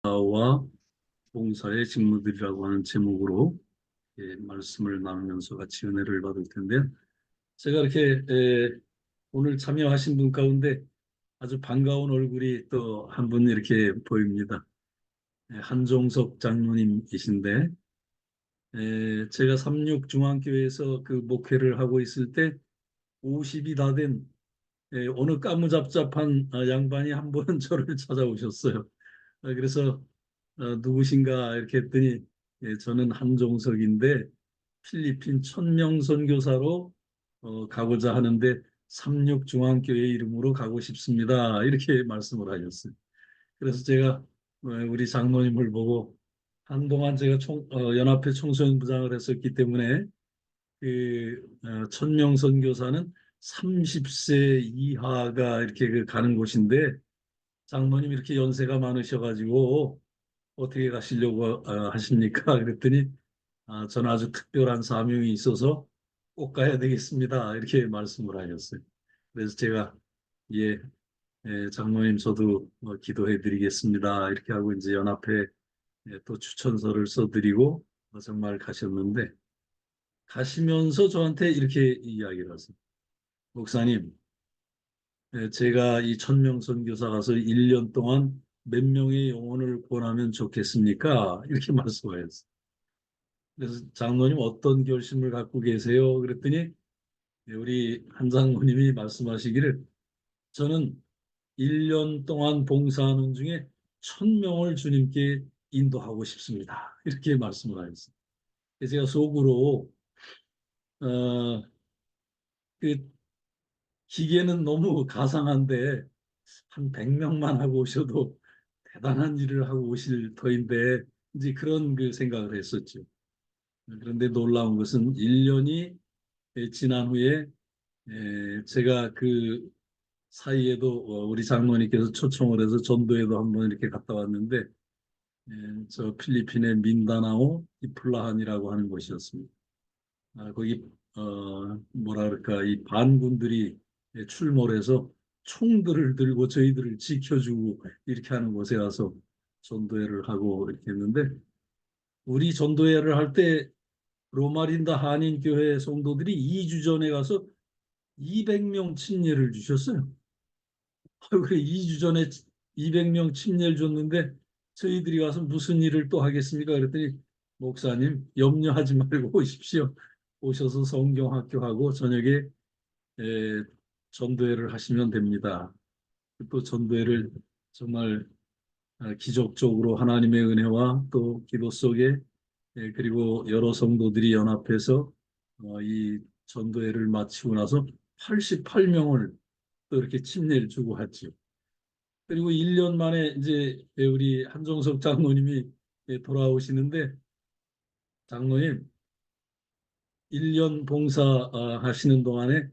와 봉사의 직무들이라고 하는 제목으로 말씀을 나누면서 같이 은혜를 받을 텐데요. 제가 이렇게 오늘 참여하신 분 가운데 아주 반가운 얼굴이 또 한 분 이렇게 보입니다. 한종석 장로님이신데 제가 삼육중앙교회에서 그 목회를 하고 있을 때 50이 다 된 어느 까무잡잡한 양반이 한 번은 저를 찾아오셨어요. 그래서 누구신가 이렇게 했더니 저는 한종석인데 필리핀 천명 선교사로 가고자 하는데 삼육중앙교회 이름으로 가고 싶습니다. 이렇게 말씀을 하셨어요. 그래서 제가 우리 장로님을 보고 한동안 제가 연합회 청소년부장을 했었기 때문에 그 천명 선교사는 30세 이하가 이렇게 가는 곳인데 장로님 이렇게 연세가 많으셔가지고 어떻게 가시려고 하십니까? 그랬더니 저는 아주 특별한 사명이 있어서 꼭 가야 되겠습니다. 이렇게 말씀을 하셨어요. 그래서 제가 예, 장로님 저도 기도해 드리겠습니다. 이렇게 하고 이제 연합회 또 추천서를 써드리고 정말 가셨는데 가시면서 저한테 이렇게 이야기를 하세요. 목사님, 제가 이 천명선교사 가서 1년 동안 몇 명의 영혼을 구원하면 좋겠습니까? 이렇게 말씀하셨어요. 그래서 장로님 어떤 결심을 갖고 계세요? 그랬더니 우리 한 장로님이 말씀하시기를 저는 1년 동안 봉사하는 중에 1,000명을 주님께 인도하고 싶습니다. 이렇게 말씀을 하셨어요. 그래서 제가 속으로 어, 그 기계는 너무 가상한데 한 100명만 하고 오셔도 대단한 일을 하고 오실 터인데 이제 그런 그 생각을 했었죠. 그런데 놀라운 것은 1년이 지난 후에 제가 그 사이에도 우리 장로님께서 초청을 해서 전도에도 한번 이렇게 갔다 왔는데 저 필리핀의 민다나오 이플라한이라고 하는 곳이었습니다. 거기 뭐라 그럴까 이 반군들이 출몰해서 총들을 들고 저희들을 지켜주고 이렇게 하는 곳에 가서 전도회를 하고 이렇게 했는데 우리 전도회를 할 때 로마린다 한인교회 성도들이 2주 전에 가서 200명 침례를 주셨어요. 그래 2주 전에 200명 침례를 줬는데 저희들이 가서 무슨 일을 또 하겠습니까? 그랬더니 목사님 염려하지 말고 오십시오. 오셔서 성경학교하고 저녁에 에, 전도회를 하시면 됩니다. 또 전도회를 정말 기적적으로 하나님의 은혜와 또 기도 속에 그리고 여러 성도들이 연합해서 이 전도회를 마치고 나서 88명을 또 이렇게 침례를 주고 왔죠. 그리고 1년 만에 이제 우리 한종석 장로님이 돌아오시는데 장로님 1년 봉사 하시는 동안에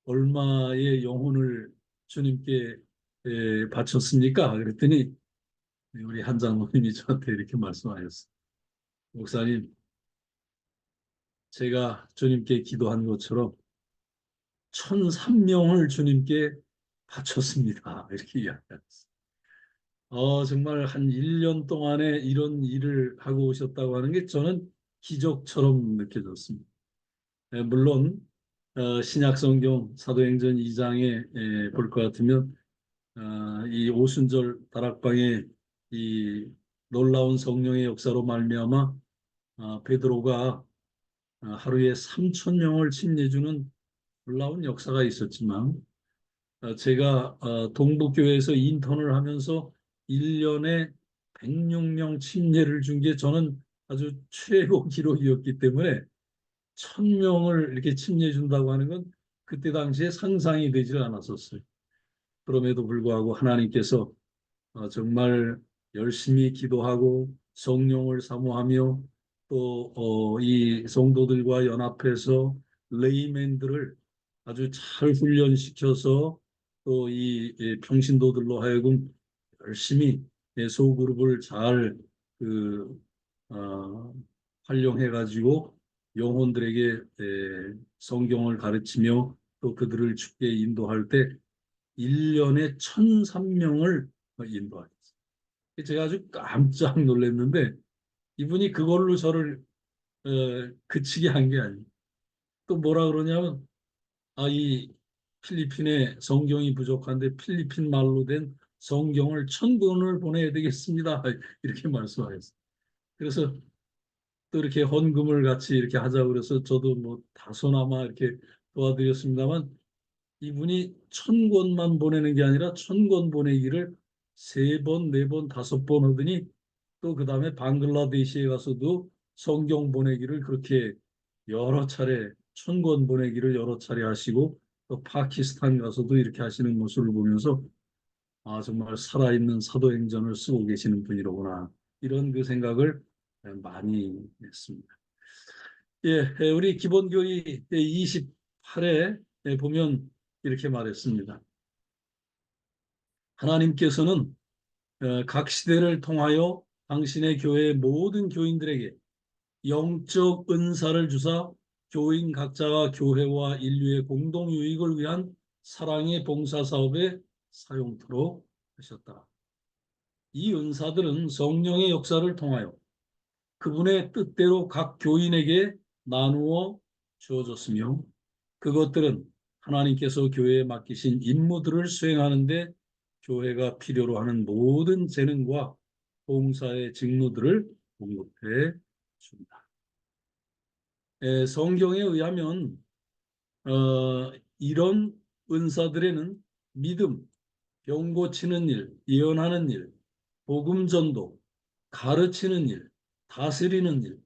얼마의 영혼을 주님께 바쳤습니까? 그랬더니 우리 한 장로님이 저한테 이렇게 말씀하셨어요. 목사님, 제가 주님께 기도한 것처럼 1,003명을 주님께 바쳤습니다. 이렇게 이야기했어요. 정말 한 1년 동안에 이런 일을 하고 오셨다고 하는 게 저는 기적처럼 느껴졌습니다. 물론 신약성경 사도행전 2장에 볼 것 같으면 이 오순절 다락방에 이 놀라운 성령의 역사로 말미암아 베드로가 하루에 3천 명을 침례주는 놀라운 역사가 있었지만 제가 동북교회에서 인턴을 하면서 1년에 106명 침례를 준 게 저는 아주 최고 기록이었기 때문에 1,000명을 이렇게 침례 준다고 하는 건 그때 당시에 상상이 되질 않았었어요. 그럼에도 불구하고 하나님께서 정말 열심히 기도하고 성령을 사모하며 또 이 성도들과 연합해서 레이맨들을 아주 잘 훈련시켜서 또 이 평신도들로 하여금 열심히 소그룹을 잘 그, 어, 활용해 가지고 영혼들에게 성경을 가르치며 또 그들을 주께 인도할 때 1년에 1,003명을 인도하셨어요. 제가 아주 깜짝 놀랐는데 이분이 그걸로 저를 어, 그치게 한 게 아니에요. 또 뭐라 그러냐면 이 필리핀에 성경이 부족한데 필리핀 말로 된 성경을 1,000권을 보내야 되겠습니다. 이렇게 말씀하셨어요. 그래서 또 이렇게 헌금을 같이 이렇게 하자고 그래서 저도 뭐 다소나마 이렇게 도와드렸습니다만 이분이 1,000권만 보내는 게 아니라 1,000권 보내기를 3번, 4번, 5번 하더니 또 그다음에 방글라데시에 가서도 성경 보내기를 그렇게 여러 차례 1,000권 보내기를 여러 차례 하시고 또 파키스탄 가서도 이렇게 하시는 모습을 보면서 정말 살아있는 사도행전을 쓰고 계시는 분이로구나 이런 그 생각을 많이 했습니다. 예, 우리 기본교리 28에 보면 이렇게 말했습니다. 하나님께서는 각 시대를 통하여 당신의 교회의 모든 교인들에게 영적 은사를 주사 교인 각자가 교회와 인류의 공동 유익을 위한 사랑의 봉사 사업에 사용토록 하셨다. 이 은사들은 성령의 역사를 통하여 그분의 뜻대로 각 교인에게 나누어 주어졌으며 그것들은 하나님께서 교회에 맡기신 임무들을 수행하는 데 교회가 필요로 하는 모든 재능과 봉사의 직무들을 공급해 줍니다. 성경에 의하면 이런 은사들에는 믿음, 병 고치는 일, 예언하는 일, 복음 전도, 가르치는 일, 다스리는 일,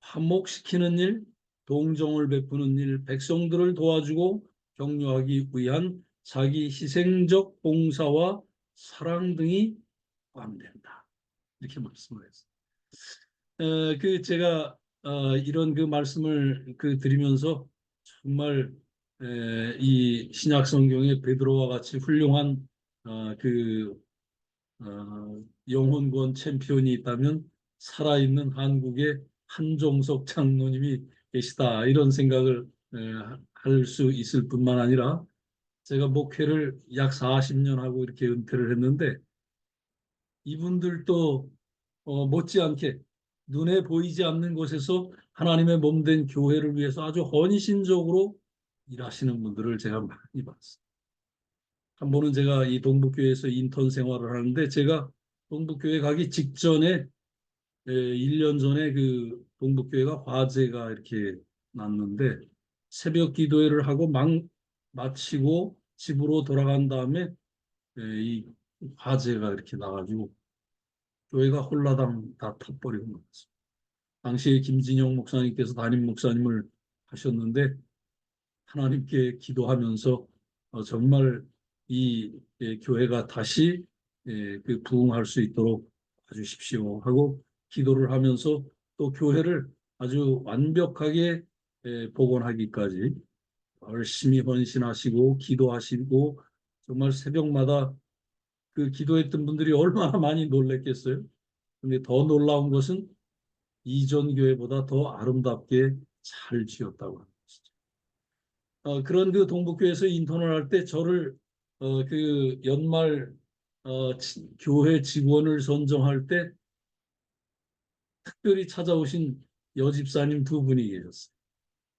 화목시키는 일, 동정을 베푸는 일, 백성들을 도와주고 격려하기 위한 자기 희생적 봉사와 사랑 등이 포함된다. 이렇게 말씀을 했어요. 제가 이런 그 말씀을 드리면서 정말 이 신약 성경의 베드로와 같이 훌륭한 영혼권 챔피언이 있다면 살아있는 한국의 한종석 장로님이 계시다 이런 생각을 할 수 있을 뿐만 아니라 제가 목회를 약 40년 하고 이렇게 은퇴를 했는데 이분들도 못지않게 눈에 보이지 않는 곳에서 하나님의 몸된 교회를 위해서 아주 헌신적으로 일하시는 분들을 제가 많이 봤어요. 한 번은 제가 이 동북교회에서 인턴 생활을 하는데 제가 동북교회 가기 직전에 1년 전에 그 동북교회가 화재가 이렇게 났는데 새벽 기도회를 하고 막 마치고 집으로 돌아간 다음에 이 화재가 이렇게 나가지고 교회가 홀라당 다 타버리고 말았어요. 당시에 김진영 목사님께서 담임 목사님을 하셨는데 하나님께 기도하면서 정말 이 교회가 다시 부흥할 수 있도록 봐주십시오 하고 기도를 하면서 또 교회를 아주 완벽하게 복원하기까지 열심히 헌신하시고 기도하시고 정말 새벽마다 그 기도했던 분들이 얼마나 많이 놀랬겠어요. 근데 더 놀라운 것은 이전 교회보다 더 아름답게 잘 지었다고 합니다. 그런 그 동북교회에서 인턴을 할 때 저를 연말 교회 직원을 선정할 때 특별히 찾아오신 여집사님 두 분이 계셨어요.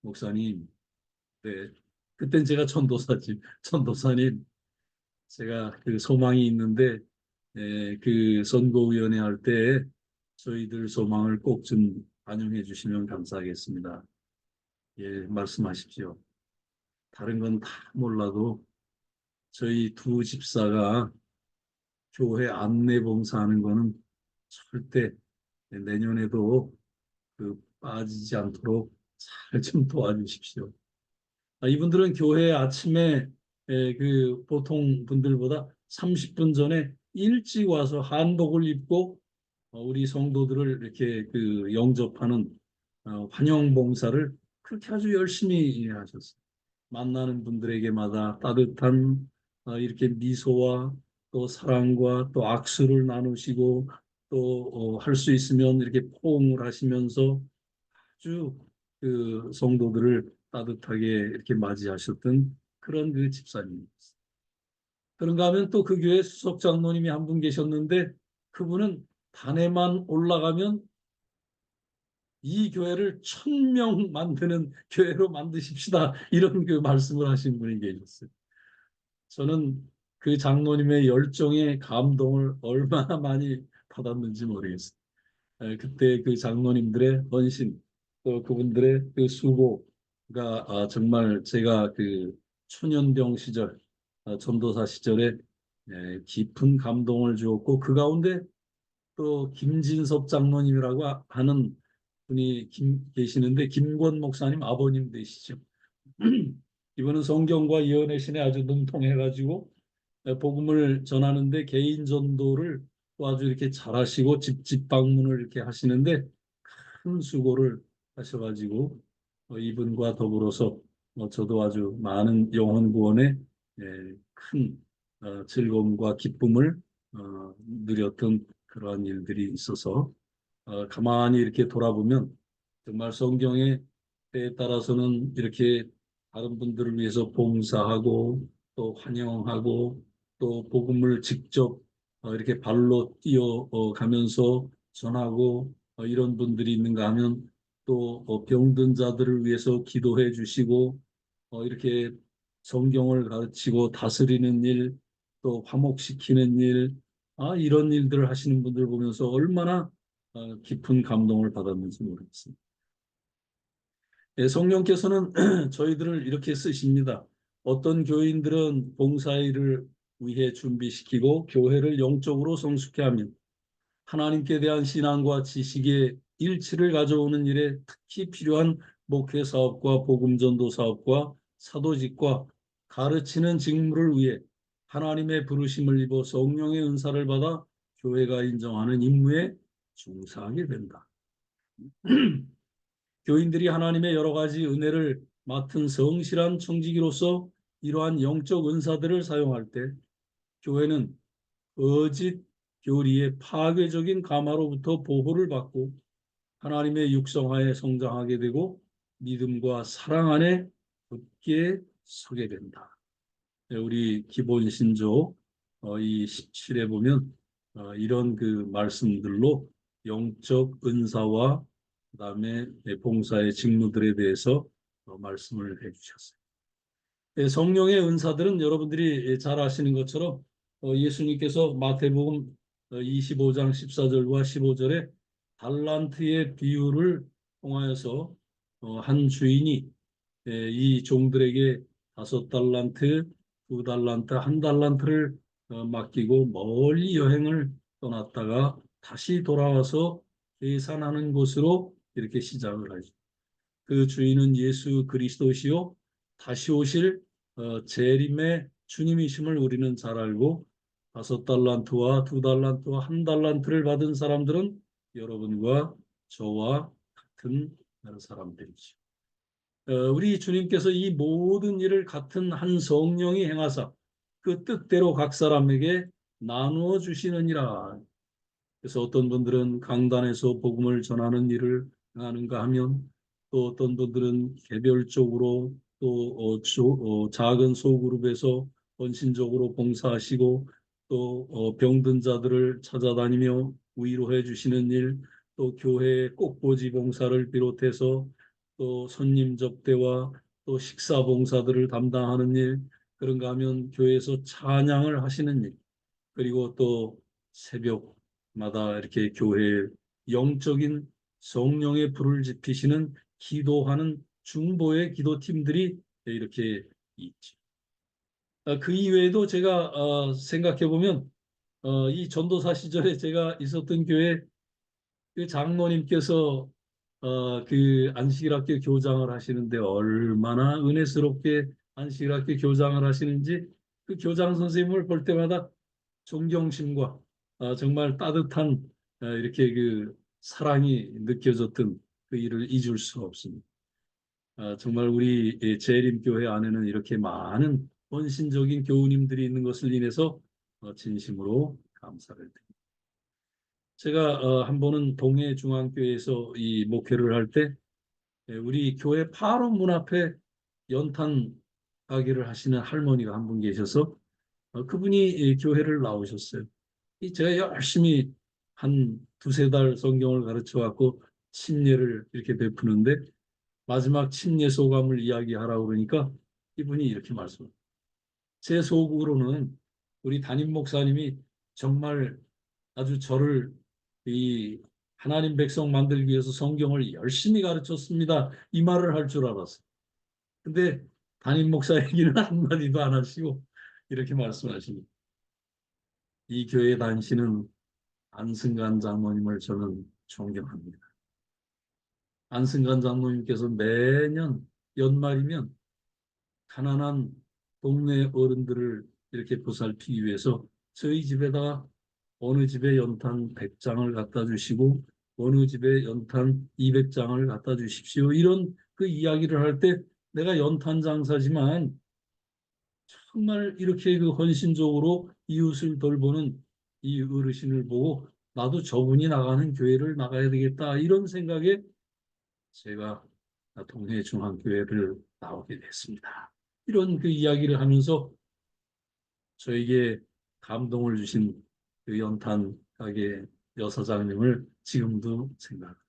목사님, 네. 그땐 제가 전도사지. 전도사님, 제가 그 소망이 있는데 그 선거위원회 할 때 저희들 소망을 꼭 좀 반영해 주시면 감사하겠습니다. 예, 말씀하십시오. 다른 건 다 몰라도 저희 두 집사가 교회 안내 봉사하는 거는 절대 내년에도 빠지지 않도록 잘 좀 도와주십시오. 이분들은 교회 아침에 보통 분들보다 30분 전에 일찍 와서 한복을 입고 우리 성도들을 이렇게 영접하는 환영 봉사를 그렇게 아주 열심히 하셨어요. 만나는 분들에게마다 따뜻한 이렇게 미소와 또 사랑과 또 악수를 나누시고 또 할 수 있으면 이렇게 포옹을 하시면서 아주 그 성도들을 따뜻하게 이렇게 맞이하셨던 그런 그 집사님이었어요. 그런가 하면 또 그 교회 수석 장로님이 한 분 계셨는데 그분은 단에만 올라가면 이 교회를 1,000명 만드는 교회로 만드십시다. 이런 그 말씀을 하신 분이 계셨어요. 저는 그 장로님의 열정에 감동을 얼마나 많이 받았는지 모르겠어요. 그때 그 장로님들의 헌신, 또 그분들의 그 수고가 정말 제가 그 초년병 시절, 전도사 시절에 깊은 감동을 주었고 그 가운데 또 김진섭 장로님이라고 하는 분이 계시는데 김권 목사님 아버님 되시죠. 이분은 성경과 예언의 신에 아주 능통해가지고 복음을 전하는데 개인 전도를 또 아주 이렇게 잘하시고 집집 방문을 이렇게 하시는데 큰 수고를 하셔가지고 이분과 더불어서 저도 아주 많은 영혼 구원에 큰 즐거움과 기쁨을 누렸던 그러한 일들이 있어서 가만히 이렇게 돌아보면 정말 성경의 때에 따라서는 이렇게 다른 분들을 위해서 봉사하고 또 환영하고 또 복음을 직접 이렇게 발로 뛰어 가면서 전하고 이런 분들이 있는가 하면 또 병든 자들을 위해서 기도해 주시고 이렇게 성경을 가르치고 다스리는 일, 또 화목시키는 일, 이런 일들을 하시는 분들 보면서 얼마나 깊은 감동을 받았는지 모르겠습니다. 예, 성령께서는 저희들을 이렇게 쓰십니다. 어떤 교인들은 봉사일을 위해 준비시키고 교회를 영적으로 성숙케 하며 하나님께 대한 신앙과 지식의 일치를 가져오는 일에 특히 필요한 목회 사업과 복음 전도 사업과 사도직과 가르치는 직무를 위해 하나님의 부르심을 입어 성령의 은사를 받아 교회가 인정하는 임무에 중사하게 된다. 교인들이 하나님의 여러 가지 은혜를 맡은 성실한 청지기로서 이러한 영적 은사들을 사용할 때 교회는 거짓 교리의 파괴적인 감화로부터 보호를 받고 하나님의 육성하에 성장하게 되고 믿음과 사랑 안에 굳게 서게 된다. 우리 기본 신조 이 17에 보면 이런 그 말씀들로 영적 은사와 그다음에 봉사의 직무들에 대해서 말씀을 해주셨어요. 성령의 은사들은 여러분들이 잘 아시는 것처럼 예수님께서 마태복음 25장 14절과 15절에 달란트의 비유를 통하여서 한 주인이 이 종들에게 5달란트, 2달란트, 1달란트를 맡기고 멀리 여행을 떠났다가 다시 돌아와서 계산하는 곳으로 이렇게 시작을 하죠. 그 주인은 예수 그리스도시요 다시 오실 재림의 주님이심을 우리는 잘 알고 5달란트와 2달란트와 1달란트를 받은 사람들은 여러분과 저와 같은 사람들이죠. 우리 주님께서 이 모든 일을 같은 한 성령이 행하사 그 뜻대로 각 사람에게 나누어 주시느니라. 그래서 어떤 분들은 강단에서 복음을 전하는 일을 하는가 하면 또 어떤 분들은 개별적으로 또 작은 소그룹에서 헌신적으로 봉사하시고 또 병든 자들을 찾아다니며 위로해 주시는 일, 또 교회 꼭보지 봉사를 비롯해서 또 손님 접대와 또 식사 봉사들을 담당하는 일, 그런가 하면 교회에서 찬양을 하시는 일, 그리고 또 새벽마다 이렇게 교회에 영적인 성령의 불을 지피시는 기도하는 중보의 기도팀들이 이렇게 있죠. 그 이외에도 제가 생각해 보면 이 전도사 시절에 제가 있었던 교회 그 장로님께서 그 안식일학교 교장을 하시는데 얼마나 은혜스럽게 안식일학교 교장을 하시는지 그 교장 선생님을 볼 때마다 존경심과 정말 따뜻한 이렇게 그 사랑이 느껴졌던 그 일을 잊을 수 없습니다. 정말 우리 재림교회 안에는 이렇게 많은 헌신적인 교우님들이 있는 것을 인해서 진심으로 감사를 드립니다. 제가 한 번은 동해중앙교회에서 이 목회를 할 때 우리 교회 바로 문 앞에 연탄 가게를 하시는 할머니가 한 분 계셔서 그분이 이 교회를 나오셨어요. 제가 열심히 한 두세 달 성경을 가르쳐 갖고 침례를 이렇게 베푸는데 마지막 침례 소감을 이야기하라고 그러니까 이분이 이렇게 말씀합니다. 제 소구로는 우리 담임 목사님이 정말 아주 저를 이 하나님 백성 만들기 위해서 성경을 열심히 가르쳤습니다. 이 말을 할 줄 알았어요. 근데 담임 목사 얘기는 한마디도 안 하시고 이렇게 말씀하십니다. 이 교회 다니시는 안승간 장로님을 저는 존경합니다. 안승간 장로님께서 매년 연말이면 가난한 동네 어른들을 이렇게 보살피기 위해서 저희 집에다가 어느 집에 연탄 100장을 갖다 주시고 어느 집에 연탄 200장을 갖다 주십시오. 이런 그 이야기를 할 때 내가 연탄 장사지만 정말 이렇게 그 헌신적으로 이웃을 돌보는 이 어르신을 보고 나도 저분이 나가는 교회를 나가야 되겠다 이런 생각에 제가 동해 중앙교회를 나오게 됐습니다. 이런 그 이야기를 하면서 저에게 감동을 주신 그 연탄 가게 여사장님을 지금도 생각합니다.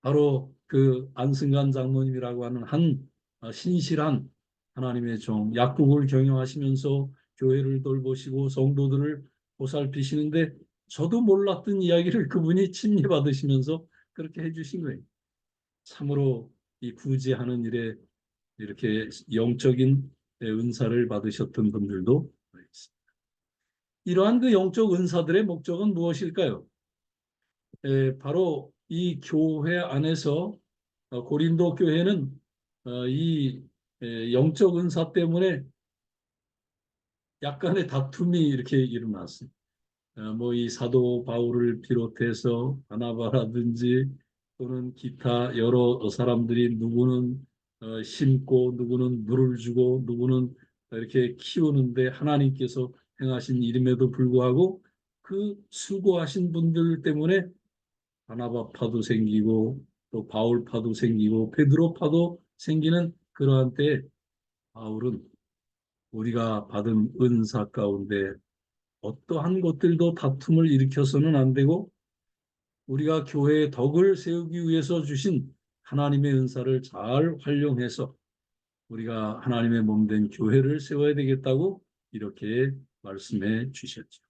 바로 그 안승간 장로님이라고 하는 한 신실한 하나님의 종, 약국을 경영하시면서 교회를 돌보시고 성도들을 보살피시는데 저도 몰랐던 이야기를 그분이 침례받으시면서 그렇게 해주신 거예요. 참으로 이 구제하는 일에 이렇게 영적인 은사를 받으셨던 분들도 있습니다. 이러한 그 영적 은사들의 목적은 무엇일까요? 바로 이 교회 안에서 고린도 교회는 이 영적 은사 때문에 약간의 다툼이 이렇게 일어났어요. 뭐이 사도 바울을 비롯해서 바나바라든지 또는 기타 여러 사람들이 누구는 심고 누구는 물을 주고 누구는 이렇게 키우는데 하나님께서 행하신 일임에도 불구하고 그 수고하신 분들 때문에 바나바파도 생기고 또 바울파도 생기고 베드로파도 생기는 그러한 때에 바울은 우리가 받은 은사 가운데 어떠한 것들도 다툼을 일으켜서는 안 되고 우리가 교회의 덕을 세우기 위해서 주신 하나님의 은사를 잘 활용해서 우리가 하나님의 몸된 교회를 세워야 되겠다고 이렇게 말씀해 주셨죠.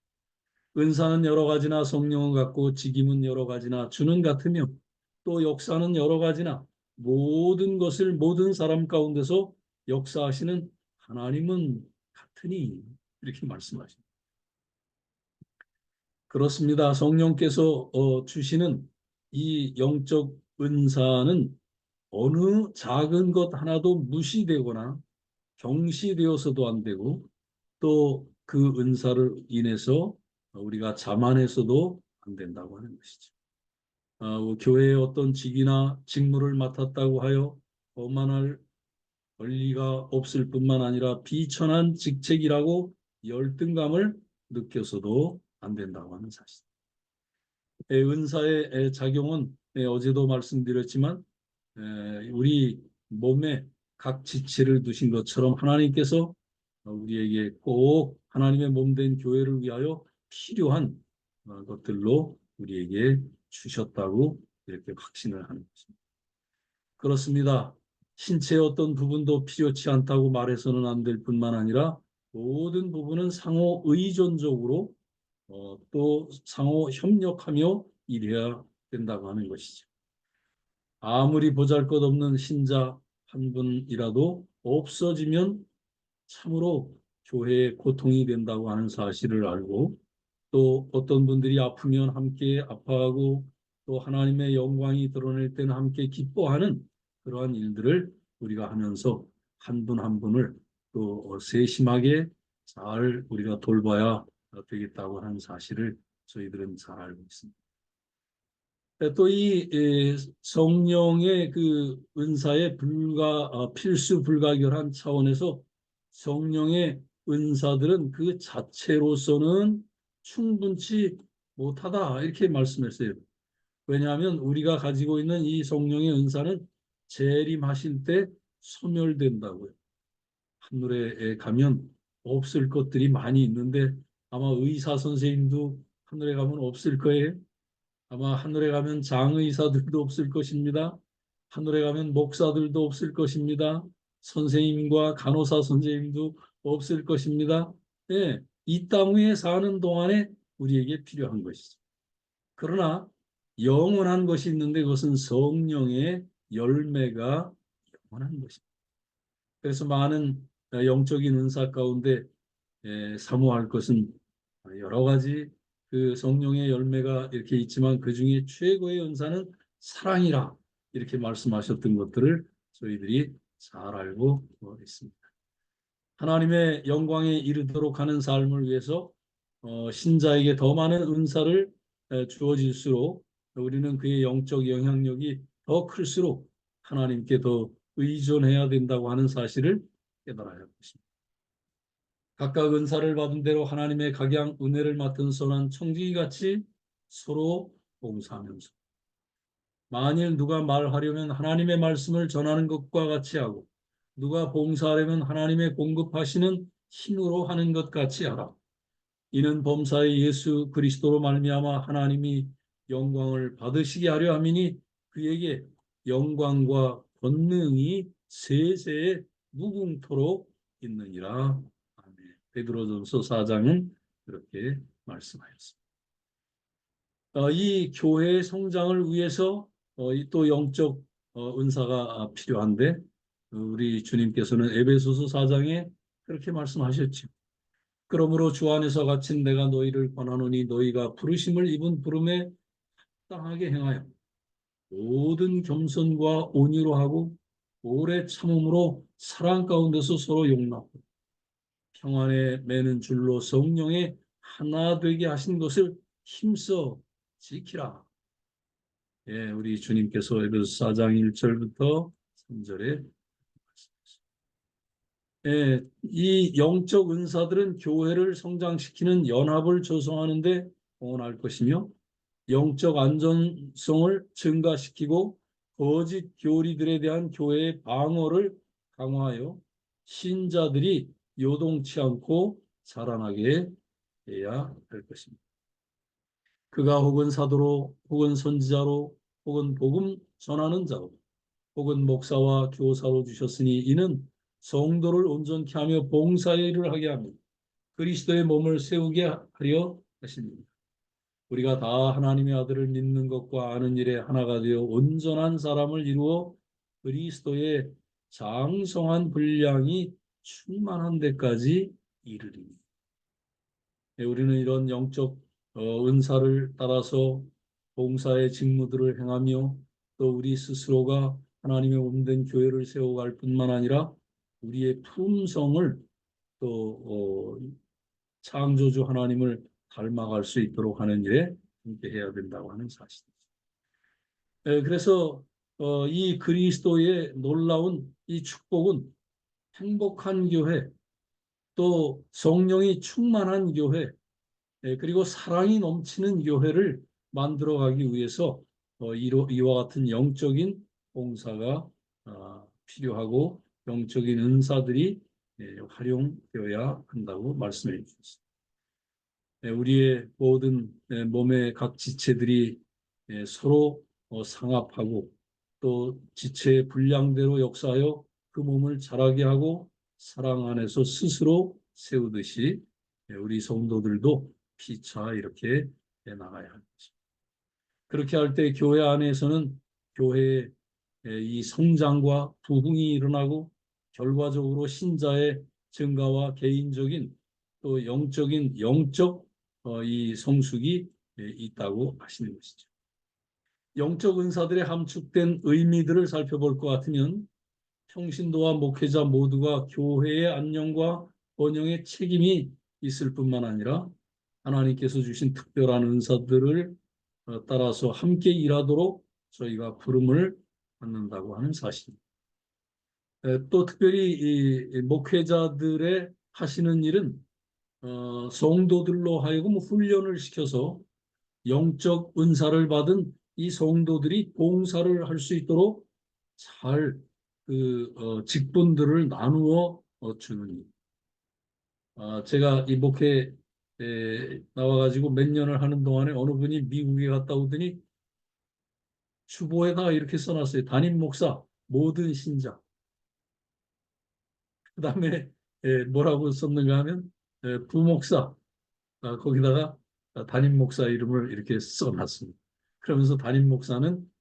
은사는 여러 가지나 성령은 같고 직임은 여러 가지나 주는 같으며 또 역사는 여러 가지나 모든 것을 모든 사람 가운데서 역사하시는 하나님은 같으니 이렇게 말씀하십니다. 그렇습니다. 성령께서 주시는 이 영적 은사는 어느 작은 것 하나도 무시되거나 경시되어서도 안 되고 또 그 은사를 인해서 우리가 자만해서도 안 된다고 하는 것이죠. 교회의 어떤 직이나 직무를 맡았다고 하여 거만할 권리가 없을 뿐만 아니라 비천한 직책이라고 열등감을 느껴서도 안 된다고 하는 사실. 은사의 작용은 어제도 말씀드렸지만 우리 몸에 각 지체를 두신 것처럼 하나님께서 우리에게 꼭 하나님의 몸된 교회를 위하여 필요한 것들로 우리에게 주셨다고 이렇게 확신을 하는 것입니다. 그렇습니다. 신체의 어떤 부분도 필요치 않다고 말해서는 안 될 뿐만 아니라 모든 부분은 상호 의존적으로 또 상호 협력하며 일해야 된다고 하는 것이죠. 아무리 보잘것없는 신자 한 분이라도 없어지면 참으로 교회에 고통이 된다고 하는 사실을 알고 또 어떤 분들이 아프면 함께 아파하고 또 하나님의 영광이 드러낼 때는 함께 기뻐하는 그러한 일들을 우리가 하면서 한 분 한 분을 또 세심하게 잘 우리가 돌봐야 되겠다고 하는 사실을 저희들은 잘 알고 있습니다. 또 이 성령의 그 은사의 필수 불가결한 차원에서 성령의 은사들은 그 자체로서는 충분치 못하다 이렇게 말씀했어요. 왜냐하면 우리가 가지고 있는 이 성령의 은사는 재림하실 때 소멸된다고요. 하늘에 가면 없을 것들이 많이 있는데 아마 의사 선생님도 하늘에 가면 없을 거예요. 아마 하늘에 가면 장의사들도 없을 것입니다. 하늘에 가면 목사들도 없을 것입니다. 선생님과 간호사 선생님도 없을 것입니다. 예, 이 땅 위에 사는 동안에 우리에게 필요한 것이죠. 그러나 영원한 것이 있는데 그것은 성령의 열매가 영원한 것입니다. 그래서 많은 영적인 은사 가운데 사모할 것은 여러 가지 그 성령의 열매가 이렇게 있지만 그 중에 최고의 은사는 사랑이라 이렇게 말씀하셨던 것들을 저희들이 잘 알고 있습니다. 하나님의 영광에 이르도록 하는 삶을 위해서 신자에게 더 많은 은사를 주어질수록 우리는 그의 영적 영향력이 더 클수록 하나님께 더 의존해야 된다고 하는 사실을 깨달아야 할 것입니다. 각각 은사를 받은 대로 하나님의 각양 은혜를 맡은 선한 청지기같이 서로 봉사하면서 만일 누가 말하려면 하나님의 말씀을 전하는 것과 같이 하고 누가 봉사하려면 하나님의 공급하시는 힘으로 하는 것 같이 하라. 이는 범사의 예수 그리스도로 말미암아 하나님이 영광을 받으시게 하려 함이니 그에게 영광과 권능이 세세에 무궁토록 있느니라. 아멘. 베드로전서 4장은 그렇게 말씀하였습니다. 이 교회의 성장을 위해서 또 영적 은사가 필요한데 우리 주님께서는 에베소서 4장에 그렇게 말씀하셨죠. 그러므로 주 안에서 갇힌 내가 너희를 권하노니 너희가 부르심을 입은 부름에 합당하게 행하여 모든 겸손과 온유로 하고 오래 참음으로 사랑 가운데서 서로 용납하고 평안에 매는 줄로 성령의 하나 되게 하신 것을 힘써 지키라. 예, 우리 주님께서 에베소서 4장 1절부터 3절에 예, 이 영적 은사들은 교회를 성장시키는 연합을 조성하는 데 공헌할 것이며 영적 안전성을 증가시키고 거짓 교리들에 대한 교회의 방어를 강화하여 신자들이 요동치 않고 자라나게 해야 할 것입니다. 그가 혹은 사도로 혹은 선지자로 혹은 복음 전하는 자로 혹은 목사와 교사로 주셨으니 이는 성도를 온전케 하며 봉사의 일을 하게 하며 그리스도의 몸을 세우게 하려 하십니다. 우리가 다 하나님의 아들을 믿는 것과 아는 일에 하나가 되어 온전한 사람을 이루어 그리스도의 장성한 분량이 충만한 데까지 이르리니. 우리는 이런 영적 은사를 따라서 봉사의 직무들을 행하며 또 우리 스스로가 하나님의 몸된 교회를 세워갈 뿐만 아니라 우리의 품성을 또 창조주 하나님을 닮아갈 수 있도록 하는 일에 함께 해야 된다고 하는 사실이죠. 그래서 이 그리스도의 놀라운 이 축복은 행복한 교회, 또 성령이 충만한 교회, 그리고 사랑이 넘치는 교회를 만들어가기 위해서 이와 같은 영적인 봉사가 필요하고 영적인 은사들이 활용되어야 한다고 말씀해 주셨습니다. 우리의 모든 몸의 각 지체들이 서로 상합하고 또 지체의 분량대로 역사하여 그 몸을 자라게 하고 사랑 안에서 스스로 세우듯이 우리 성도들도 피차 이렇게 나가야 합니다. 그렇게 할 때 교회 안에서는 교회의 이 성장과 부흥이 일어나고 결과적으로 신자의 증가와 개인적인 또 영적 이 성숙이 있다고 하시는 것이죠. 영적 은사들의 함축된 의미들을 살펴볼 것 같으면 평신도와 목회자 모두가 교회의 안녕과 번영의 책임이 있을 뿐만 아니라 하나님께서 주신 특별한 은사들을 따라서 함께 일하도록 저희가 부름을 받는다고 하는 사실입니다. 또 특별히 이 목회자들의 하시는 일은 성도들로 하여금 훈련을 시켜서 영적 은사를 받은 이 성도들이 봉사를 할 수 있도록 잘 직분들을 나누어 주는 일. 제가 이 목회 나와가지고 몇 년을 하는 동안에 어느 분이 미국에 갔다 오더니 주보에다 이렇게 써놨어요. 담임 목사, 모든 신자. 그다음에 뭐라고 썼는가 하면 부목사, 거기다가 담임 목사 이름을 이렇게 써놨습니다. 그러면서 담임 목사는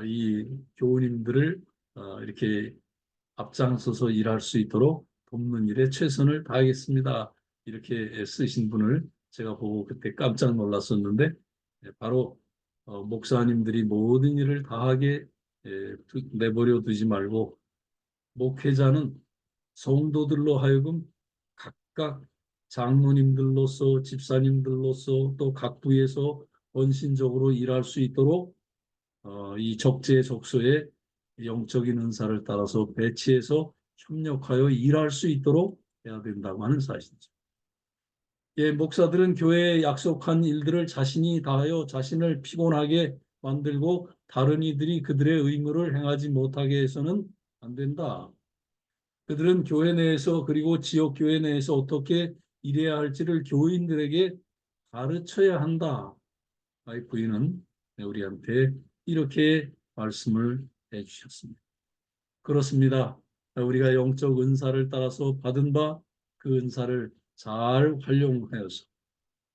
이 교우님들을 이렇게 앞장서서 일할 수 있도록 돕는 일에 최선을 다하겠습니다. 이렇게 쓰신 분을 제가 보고 그때 깜짝 놀랐었는데 바로 목사님들이 모든 일을 다하게 내버려 두지 말고 목회자는 성도들로 하여금 각각 장로님들로서 집사님들로서 또 각 부에서 헌신적으로 일할 수 있도록 이 적재적소에 영적인 은사를 따라서 배치해서 협력하여 일할 수 있도록 해야 된다고 하는 사실이죠. 예, 목사들은 교회에 약속한 일들을 자신이 다하여 자신을 피곤하게 만들고 다른 이들이 그들의 의무를 행하지 못하게 해서는 안 된다. 그들은 교회 내에서 그리고 지역 교회 내에서 어떻게 일해야 할지를 교인들에게 가르쳐야 한다. 부인은 우리한테 이렇게 말씀을 해주셨습니다. 그렇습니다. 우리가 영적 은사를 따라서 받은 바 그 은사를 잘 활용하여서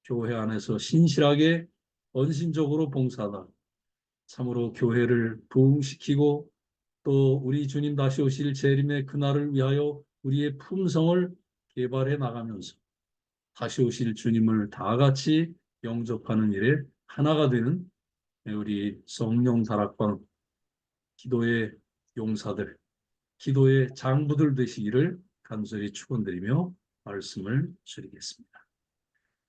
교회 안에서 신실하게 헌신적으로 봉사하다. 참으로 교회를 부흥시키고 또 우리 주님 다시 오실 재림의 그날을 위하여 우리의 품성을 개발해 나가면서 다시 오실 주님을 다 같이 영접하는 일에 하나가 되는 우리 성령 다락방 기도의 용사들, 기도의 장부들 되시기를 간절히 축원드리며 말씀을 드리겠습니다.